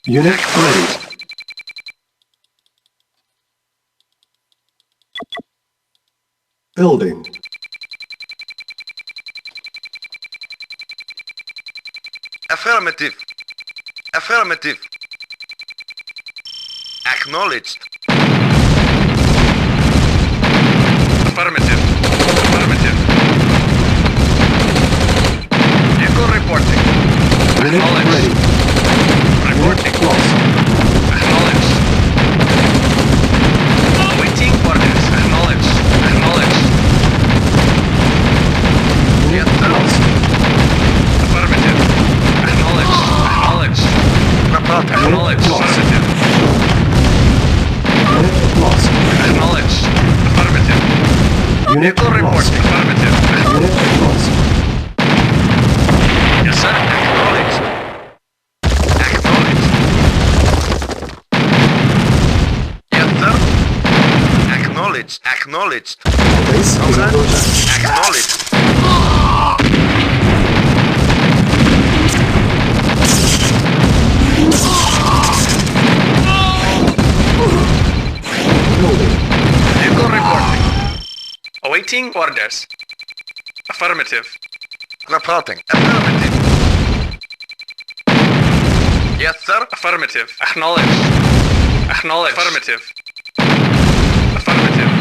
Unit ready. Building. Affirmative. Affirmative. Acknowledged. Affirmative. Affirmative. Echo reporting. Unit ready. Reporting. Unit lost. Acknowledged. Waiting orders. Acknowledged. Acknowledged. Unit Yes, sir. lost. Affirmative. Acknowledged. Acknowledged. Acknowledged. Lost. Affirmative. Unit lost. Acknowledged. Affirmative. Unit Echo report. lost. Affirmative. Unit lost. Yes, sir. Acknowledged. Acknowledged. Yes, sir. Acknowledged. Acknowledged. Base is Sir. under attack. Acknowledged. Building. Echo reporting. Awaiting orders. Affirmative. Reporting. Affirmative. Yes, sir. Affirmative. Acknowledged. Acknowledged. Affirmative. Affirmative.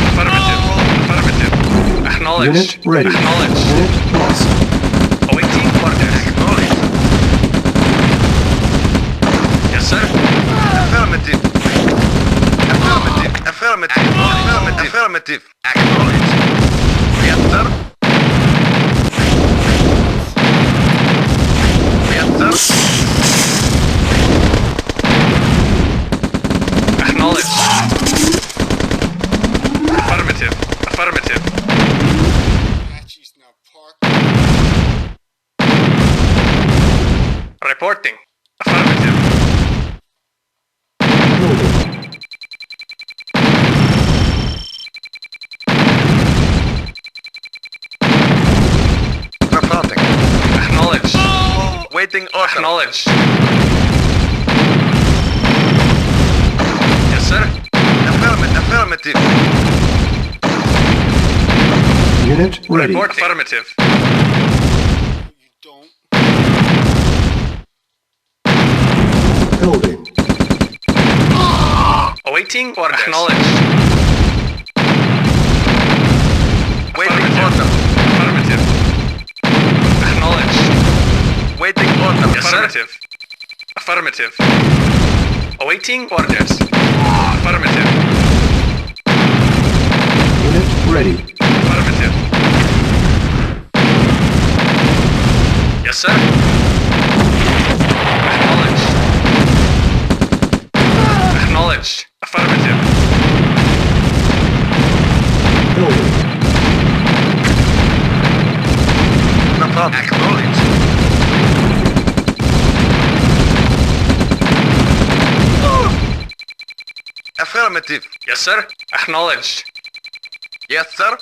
Affirmative. Affirmative. Acknowledged. Unit ready. Acknowledged. Unit lost. Awaiting orders. Acknowledged. Yes, sir. Affirmative. Affirmative. Affirmative. Affirmative. Affirmative. Acknowledged. Yes, sir. Yes, sir. Acknowledged. Affirmative. Affirmative. Apache's now parked. Reporting. Affirmative. Building. Reporting. Acknowledged. Waiting order. Acknowledged. Yes, sir. Affirmative. Affirmative. Unit ready. Report. Affirmative. You don't. Building. Awaiting orders. Acknowledged. Waiting order. Affirmative. Acknowledged. Waiting order. Yes, affirmative. Affirmative. Awaiting orders. Affirmative. Unit ready. Affirmative. Yes, sir. Acknowledged. Acknowledged. Affirmative. Building. Acknowledged. Affirmative. Yes, sir. Acknowledged. Yes, sir.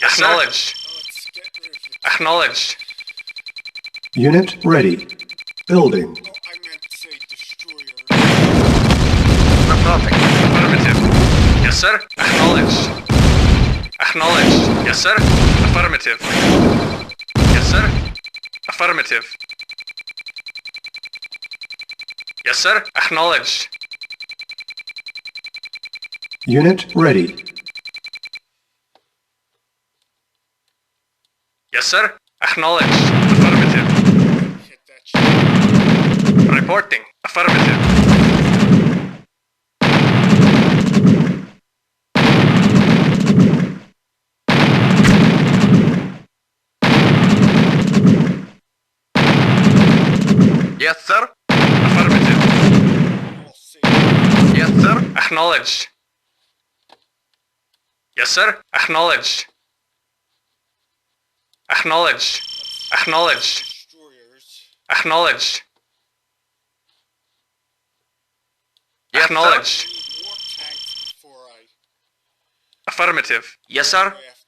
Yes, acknowledged. Now let's get rid of you. Acknowledged. Unit ready. Building. Oh, I meant to say destroyer. Reporting. Affirmative. Yes, sir. Acknowledged. Acknowledged. Yes, sir. Affirmative. Yes, sir. Affirmative. Yes, sir. Acknowledged. Unit ready. Yes, sir. Acknowledged. Affirmative. Hit that shit. Reporting. Affirmative. Yes, sir. Affirmative. All safe. Yes, sir. Acknowledged. Yes, sir. Acknowledged. Acknowledged. Acknowledged. Destroyers. Acknowledged. Acknowledged. I need more tanks before I Affirmative. Yes, sir. draft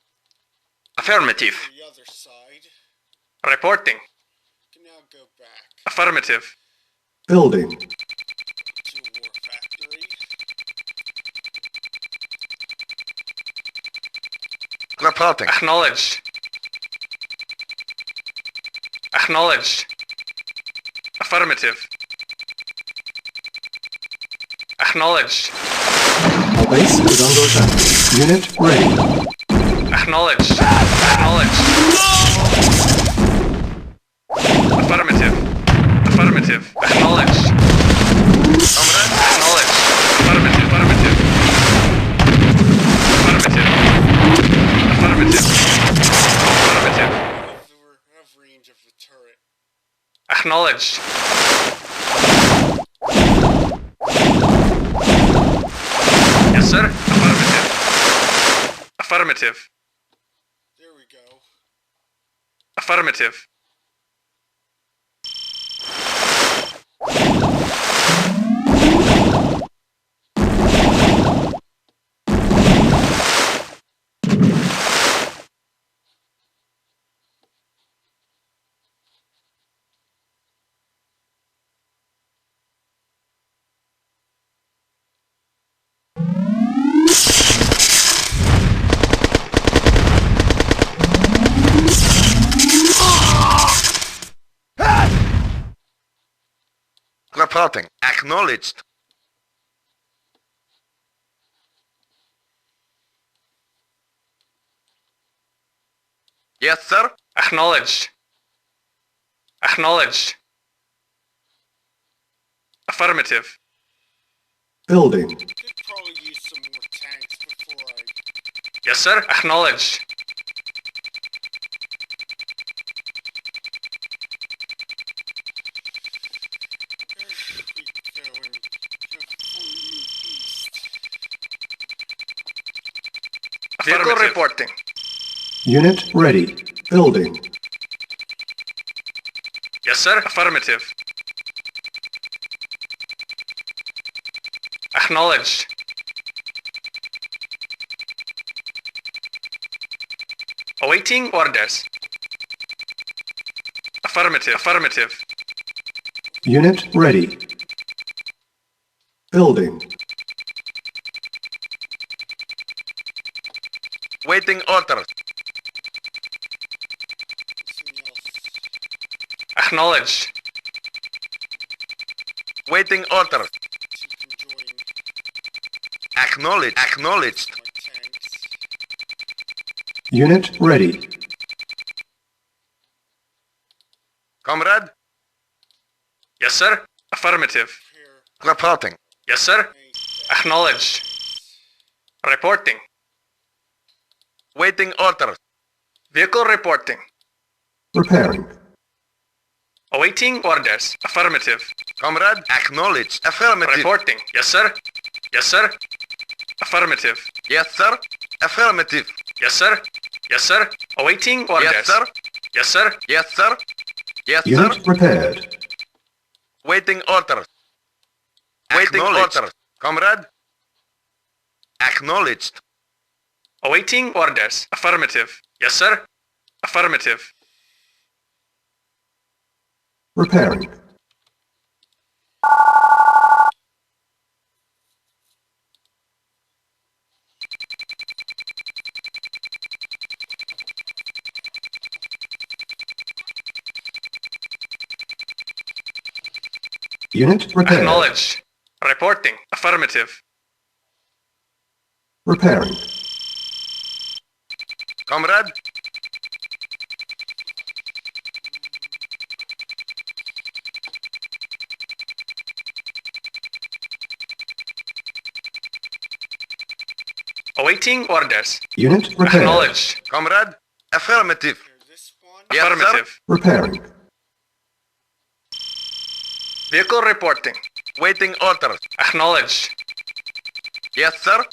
Affirmative. the other side. Reporting. Can now go back Affirmative. Building. to War Factory. Reporting. Acknowledged. Acknowledged. Affirmative. Acknowledged. Our base is under attack. Unit ready. Acknowledged. Acknowledged. Affirmative. Affirmative. Acknowledged. Comrade. Acknowledged. Affirmative. Affirmative. Affirmative. Affirmative. Affirmative. Out of range of the turret. Acknowledged. Yes, sir. Affirmative. Affirmative. There we go. Affirmative. Reporting. Acknowledged. Yes, sir. Acknowledged. Acknowledged. Affirmative. Building. Could probably use some more tanks before I... Yes, sir. Acknowledged. we go and before we move east. Vehicle Affirmative. reporting. Unit ready. Building. Yes, sir. Affirmative. Acknowledged. Awaiting orders. Affirmative. Affirmative. Unit ready. Building. Waiting orders. Anything else Acknowledged. Waiting orders. to conjoin Acknowledged. Acknowledged. my tanks? Unit ready. Comrade. Yes, sir. Affirmative. Prepare Reporting. Yes, sir. tanks. Acknowledged. Reporting. Waiting orders. Vehicle reporting. Repairing. Awaiting orders. Affirmative. Comrade. Acknowledged. Affirmative. Reporting. Yes, sir. Yes, sir. Affirmative. Yes, sir. Affirmative. Yes, sir. Yes, sir. Awaiting orders. Yes, sir. Yes, sir. Yes, sir. Yes, sir. Unit repaired. Waiting orders. Waiting orders. Comrade. Acknowledged. Awaiting orders. Affirmative. Yes, sir. Affirmative. Repairing. Unit repaired. Acknowledged. Reporting. Affirmative. Repairing. Comrade. Awaiting orders. Unit repaired. Acknowledged. Comrade. Affirmative. Prepare this one. Yes, sir. Affirmative. Repairing. Vehicle reporting. Waiting orders. Acknowledged. Yes, sir.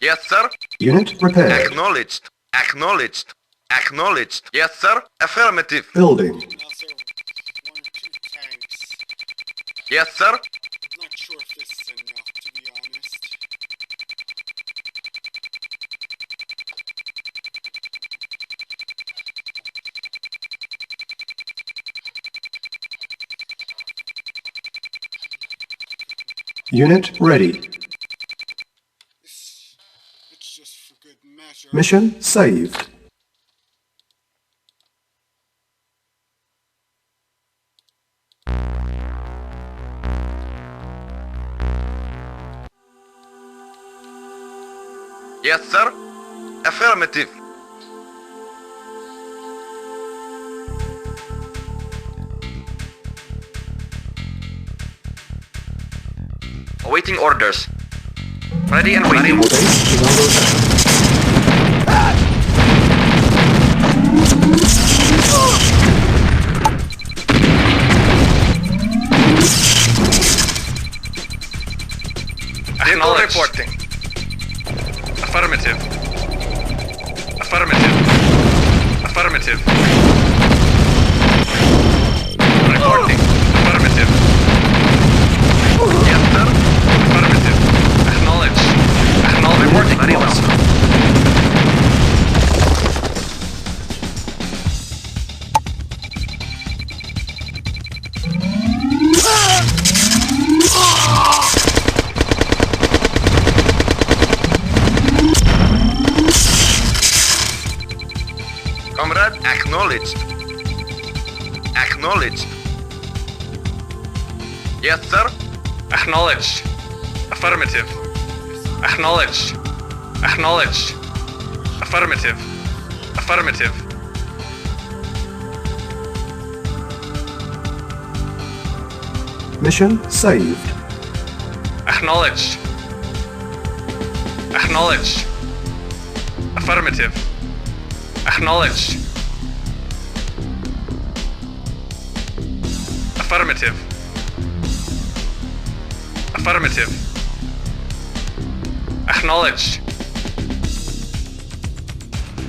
Yes, sir. Unit repaired. Acknowledged. Acknowledged. Acknowledged. Yes, sir. Affirmative. Building. Another 1 or 2 tanks. Yes, sir. Not sure if this is enough, to be honest. Unit ready. It's just for good measure. Mission saved. Yes, sir. Affirmative. Awaiting orders. Ready and waiting. Base is under attack. Vehicle reporting. Affirmative. Affirmative. Affirmative. Reporting. Affirmative. Yes, sir. Affirmative. Acknowledge. Acknowledge. Reporting. Very well. Comrade, acknowledged. Acknowledged. Yes, sir. Acknowledge. Affirmative. Acknowledge. Acknowledge. Affirmative. Affirmative. Mission saved. Acknowledge. Acknowledge. Affirmative. Acknowledge. Affirmative. Affirmative. Acknowledge.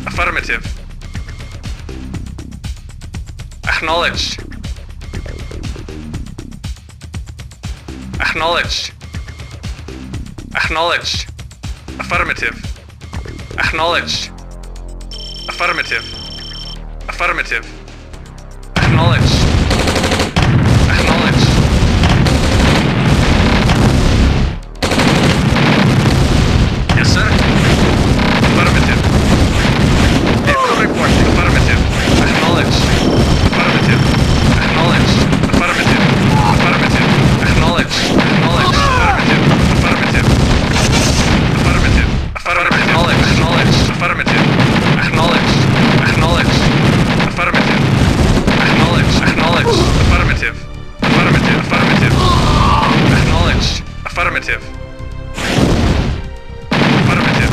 Affirmative. Acknowledge. Acknowledge. Acknowledge. Affirmative. Acknowledge. Affirmative. Affirmative. Acknowledge. Acknowledge. Yes, sir. Affirmative. Vehicle reporting. Affirmative. Acknowledge. Affirmative. Acknowledge. Affirmative. Affirmative. Acknowledge. Acknowledge. Affirmative. Affirmative. Affirmative. Affirmative. Acknowledge. Acknowledge. Affirmative. Acknowledge. Acknowledge. Affirmative. Acknowledge. Acknowledge. Affirmative. Affirmative. Affirmative. Acknowledge. Affirmative. Affirmative.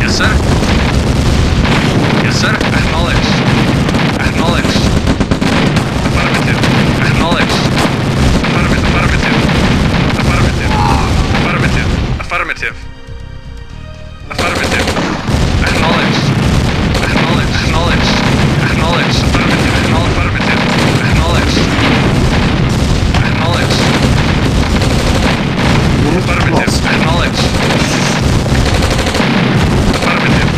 Yes, sir. Yes, sir. Acknowledge. Acknowledge. Affirmative. Acknowledge. Affirmative. Affirmative. Affirmative. Affirmative. Affirmative. Affirmative. Acknowledge. Acknowledge. Acknowledge. Acknowledge. Affirmative. Affirmative. Acknowledge. Acknowledge. Unit Affirmative. lost. Acknowledge. Affirmative.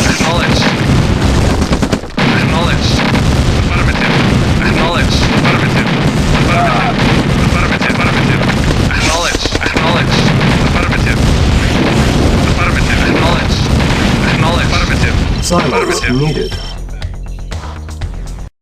Acknowledge. Acknowledge. Affirmative. Acknowledge. Affirmative. Affirmative. Affirmative. Affirmative. Acknowledge. Acknowledge. Affirmative. Affirmative. Acknowledge. Acknowledge. Affirmative. Silence Affirmative. needed.